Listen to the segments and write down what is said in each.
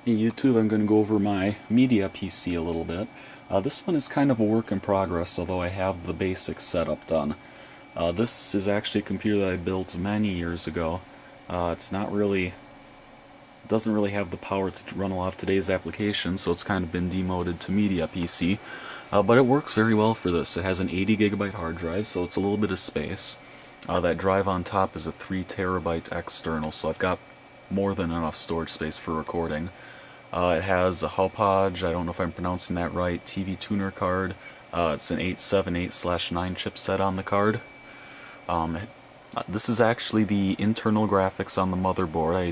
Hey YouTube, I'm going to go over my media PC a little bit. This one is kind of a work in progress, although I have the basic setup done. This is actually a computer that I built many years ago. It's not really, doesn't really have the power to run a lot of today's applications, so it's kind of been demoted to media PC. But it works very well for this. It has an 80 gigabyte hard drive, so it's a little bit of space. That drive on top is a 3 terabyte external, so I've got more than enough storage space for recording. It has a Hauppauge, I don't know if I'm pronouncing that right, TV tuner card. It's an 878/9 chipset on the card. This is actually the internal graphics on the motherboard. I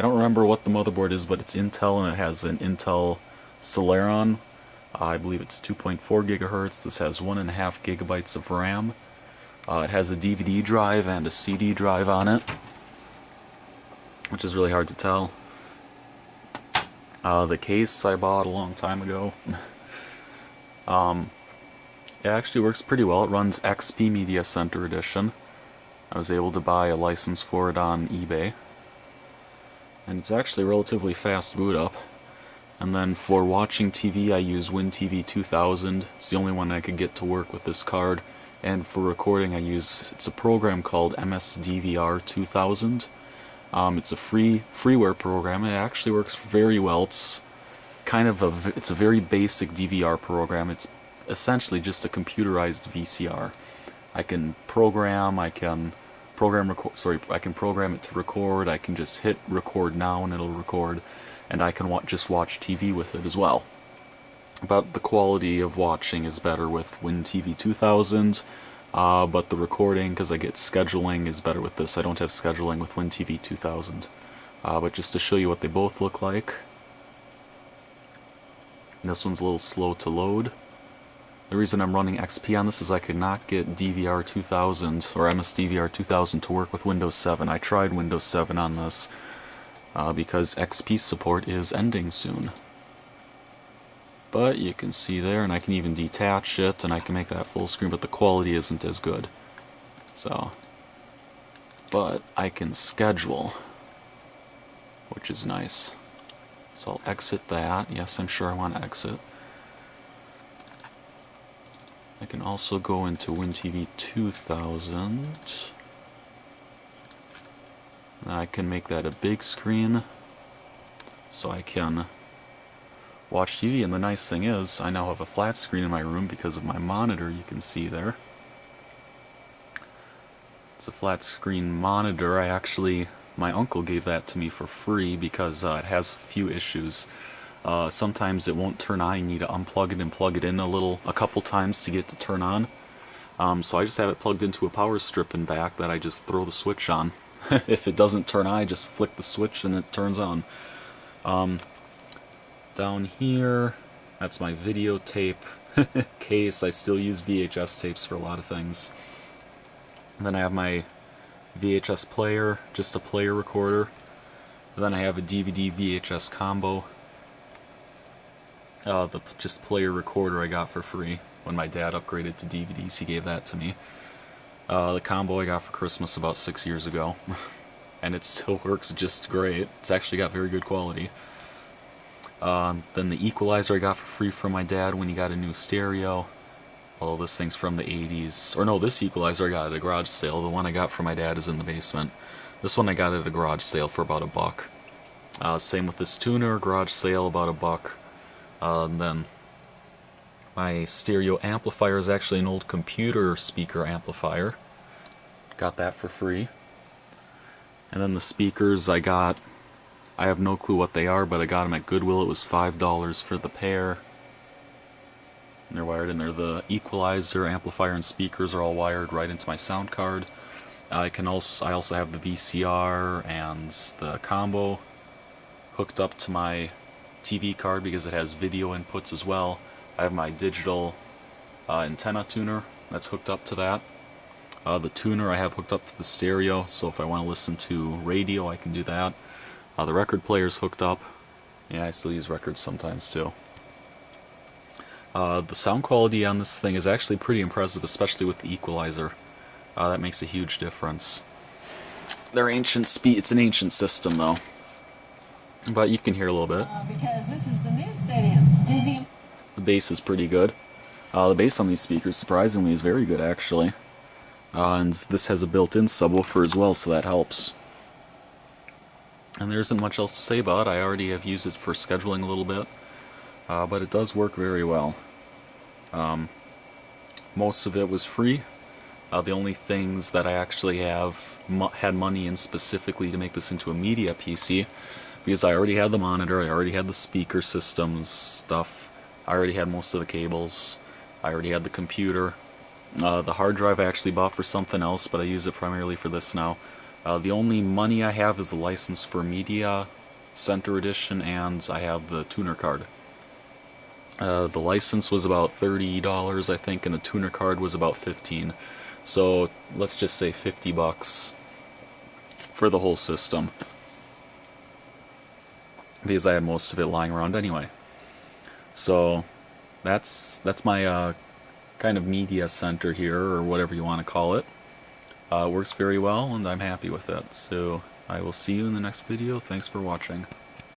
don't remember what the motherboard is, but it's Intel and it has an Intel Celeron. I believe it's 2.4 gigahertz. This has 1.5 gigabytes of RAM. It has a DVD drive and a CD drive on it, which is really hard to tell. The case I bought a long time ago. It actually works pretty well. It runs XP Media Center Edition. I was able to buy a license for it on eBay. And it's actually a relatively fast boot up. And then for watching TV I use WINTV 2000. It's the only one I could get to work with this card. And for recording it's a program called MSDVR 2000. It's a freeware program. It actually works very well. It's it's a very basic DVR program. It's essentially just a computerized VCR. I can program it to record. I can just hit record now and it'll record, and I can just watch TV with it as well. But the quality of watching is better with WinTV 2000. But the recording, because I get scheduling, is better with this. I don't have scheduling with WinTV 2000. But just to show you what they both look like. This one's a little slow to load. The reason I'm running XP on this is I could not get DVR 2000 or MSDVR 2000 to work with Windows 7. I tried Windows 7 on this because XP support is ending soon. But you can see there, and I can even detach it, and I can make that full screen, but the quality isn't as good. But I can schedule, which is nice. So I'll exit that. Yes, I'm sure I want to exit. I can also go into WinTV 2000. And I can make that a big screen, so I can watch TV. And the nice thing is, I now have a flat screen in my room because of my monitor. You can see there. It's a flat screen monitor. My uncle gave that to me for free because it has a few issues. Sometimes it won't turn on. You need to unplug it and plug it in a couple times to get it to turn on. So I just have it plugged into a power strip in back that I just throw the switch on. If it doesn't turn on, I just flick the switch and it turns on. Down here, that's my videotape case. I still use VHS tapes for a lot of things. And then I have my VHS player, just a player recorder. And then I have a DVD VHS combo. The just player recorder I got for free when my dad upgraded to DVDs. He gave that to me. The combo I got for Christmas about 6 years ago. And it still works just great. It's actually got very good quality. Then the equalizer I got for free from my dad when he got a new stereo. Well, this thing's from the 80s. Or no, this equalizer I got at a garage sale. The one I got from my dad is in the basement. This one I got at a garage sale for about $1. Same with this tuner, garage sale about $1. Then my stereo amplifier is actually an old computer speaker amplifier. Got that for free. And then the speakers I have no clue what they are, but I got them at Goodwill. It was $5 for the pair. And they're wired in there. The equalizer, amplifier, and speakers are all wired right into my sound card. I also have the VCR and the combo hooked up to my TV card because it has video inputs as well. I have my digital antenna tuner that's hooked up to that. The tuner I have hooked up to the stereo, so if I want to listen to radio I can do that. The record player's hooked up. Yeah, I still use records sometimes too. The sound quality on this thing is actually pretty impressive, especially with the equalizer. That makes a huge difference. It's an ancient system though. but you can hear a little bit. Because this is the new stadium. Dizzy. The bass is pretty good. The bass on these speakers, surprisingly, is very good, actually. And this has a built-in subwoofer as well, so that helps. And there isn't much else to say about it. I already have used it for scheduling a little bit, but it does work very well. Most of it was free. The only things that I actually have had money in specifically to make this into a media PC, because I already had the monitor, I already had the speaker systems stuff, I already had most of the cables, I already had the computer. The hard drive I actually bought for something else, but I use it primarily for this now. The only money I have is the license for Media Center Edition, and I have the tuner card. The license was about $30, I think, and the tuner card was about $15. So let's just say $50 for the whole system, because I had most of it lying around anyway. So that's my kind of media center here, or whatever you want to call it. It works very well, and I'm happy with it. So I will see you in the next video. Thanks for watching.